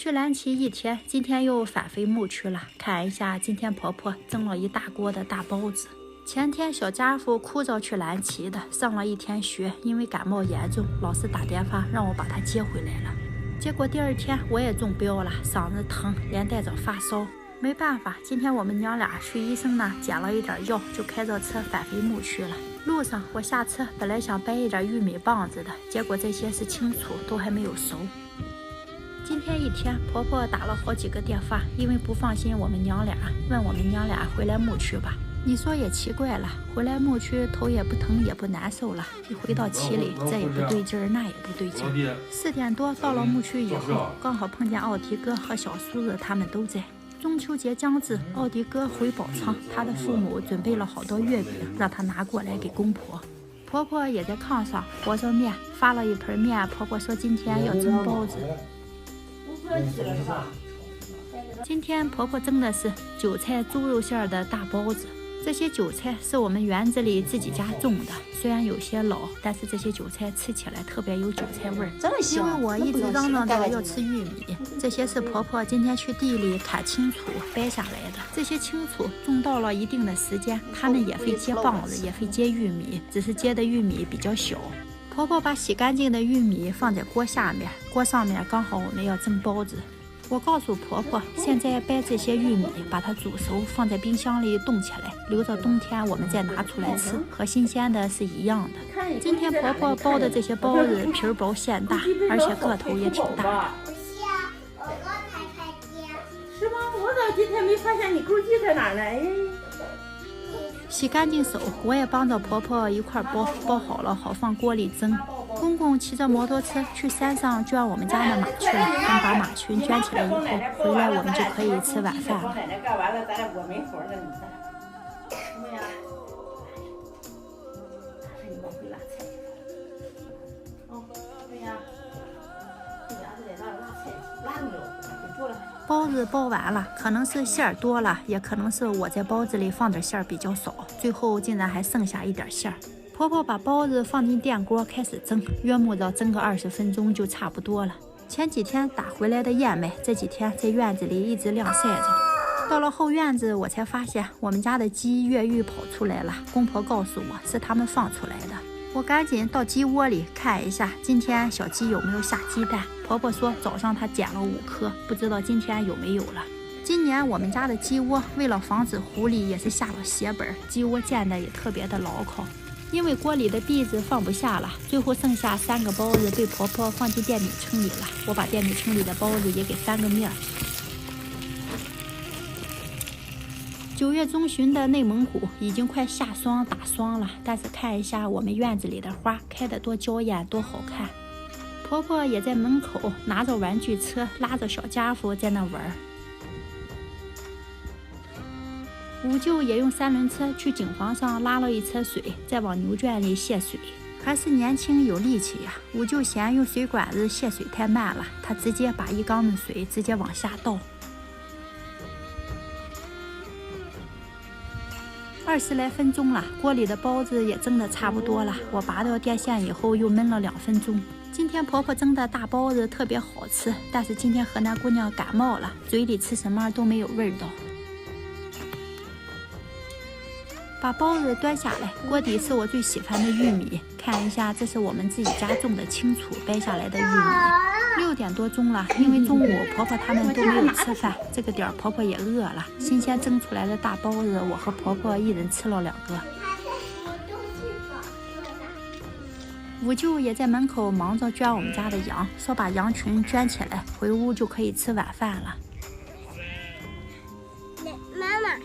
去蓝旗一天，今天又返回牧区了。看一下，今天婆婆蒸了一大锅的大包子。前天小家伙哭着去蓝旗的，上了一天学，因为感冒严重，老师打电话让我把他接回来了。结果第二天我也中标了，嗓子疼，连带着发烧。没办法，今天我们娘俩去医生那捡了一点药，就开着车返回牧区了。路上我下车本来想掰一点玉米棒子的，结果这些是青醋，都还没有熟。今天一天，婆婆打了好几个电话，因为不放心我们娘俩，问我们娘俩回来牧区吧。你说也奇怪了，回来牧区头也不疼也不难受了，一回到旗里，这也不对劲儿，那也不对劲儿。4点多到了牧区以后，刚好碰见奥迪哥和小叔子他们都在。中秋节将至，奥迪哥回宝仓，他的父母准备了好多月饼，让他拿过来给公婆。婆婆也在炕上和着面，发了一盆面。婆婆说今天要蒸包子。今天婆婆蒸的是韭菜猪肉馅的大包子。这些韭菜是我们园子里自己家种的，虽然有些老，但是这些韭菜吃起来特别有韭菜味儿。因为我一直嚷嚷着要吃玉米，这些是婆婆今天去地里砍青楚掰下来的。这些青楚种到了一定的时间，它们也会结棒子，也会结玉米，只是结的玉米比较小。婆婆把洗干净的玉米放在锅下面，锅上面刚好我们要蒸包子。我告诉婆婆，现在掰这些玉米，把它煮熟，放在冰箱里冻起来，留着冬天我们再拿出来吃，和新鲜的是一样的。今天婆婆包的这些包子皮薄馅大，而且个头也挺大的。是吗？我咋今天没发现你钩机在哪呢？洗干净手，我也帮着婆婆一块包，包好了好放锅里蒸。公公骑着摩托车去山上圈我们家的马去了，等把马群圈起来以后，回来我们就可以吃晚饭了。干完了，咱俩我没活了，你看。什么呀？你往回拉菜。哦，对呀。这家子在那拉菜，拉没有？给做了。包子包完了，可能是馅儿多了，也可能是我在包子里放点馅儿比较少，最后竟然还剩下一点馅儿。婆婆把包子放进电锅开始蒸，约摸着蒸个20分钟就差不多了。前几天打回来的燕麦，这几天在院子里一直晾晒着。到了后院子，我才发现我们家的鸡越狱跑出来了。公婆告诉我是他们放出来的。我赶紧到鸡窝里看一下，今天小鸡有没有下鸡蛋。婆婆说早上她捡了5颗，不知道今天有没有了。今年我们家的鸡窝为了防止狐狸，也是下了血本，鸡窝建的也特别的牢靠。因为锅里的篦子放不下了，最后剩下3个包子被婆婆放进电米铛里了。我把电米铛里的包子也给翻个面。9月中旬的内蒙古已经快下霜打霜了，但是看一下我们院子里的花开得多娇艳多好看。婆婆也在门口拿着玩具车，拉着小家伙在那玩。五舅也用3轮车去井房上拉了一车水，再往牛圈里泄水。还是年轻有力气呀！五舅嫌用水管子泄水太慢了，他直接把1缸子水直接往下倒。20来分钟了，锅里的包子也蒸得差不多了。我拔掉电线以后又焖了2分钟。今天婆婆蒸的大包子特别好吃，但是今天河南姑娘感冒了，嘴里吃什么都没有味道。把包子端下来，锅底是我最喜欢的玉米。看一下，这是我们自己家种的青楚掰下来的玉米。6点多钟了，因为中午婆婆他们都没有吃饭，这个点婆婆也饿了。新鲜蒸出来的大包子，我和婆婆一人吃了2个。五舅也在门口忙着圈我们家的羊，说把羊群圈起来，回屋就可以吃晚饭了。妈妈，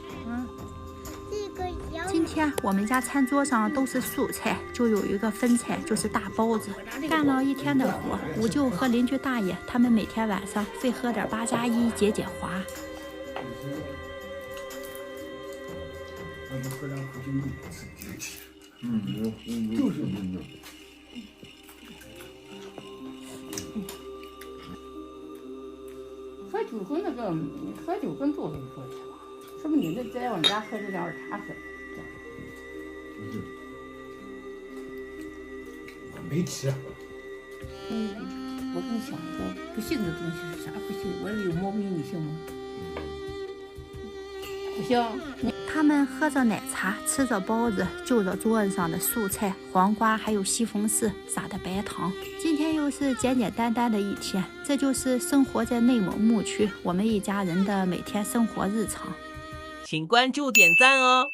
今天我们家餐桌上都是素菜，就有一个分菜，就是大包子。干了一天的活，五舅和邻居大爷他们每天晚上会喝点8加1解解乏。就是喝酒跟那个喝酒跟做一说去吧，是不是你在我们家喝这点儿茶喝？不是，我没吃。我跟你讲一个不幸的东西是啥不幸？我不行。他们喝着奶茶，吃着包子，就着桌子上的素菜、黄瓜还有西红柿撒的白糖。今天又是简简单单的一天，这就是生活在内蒙牧区我们一家人的每天生活日常。请关注点赞哦。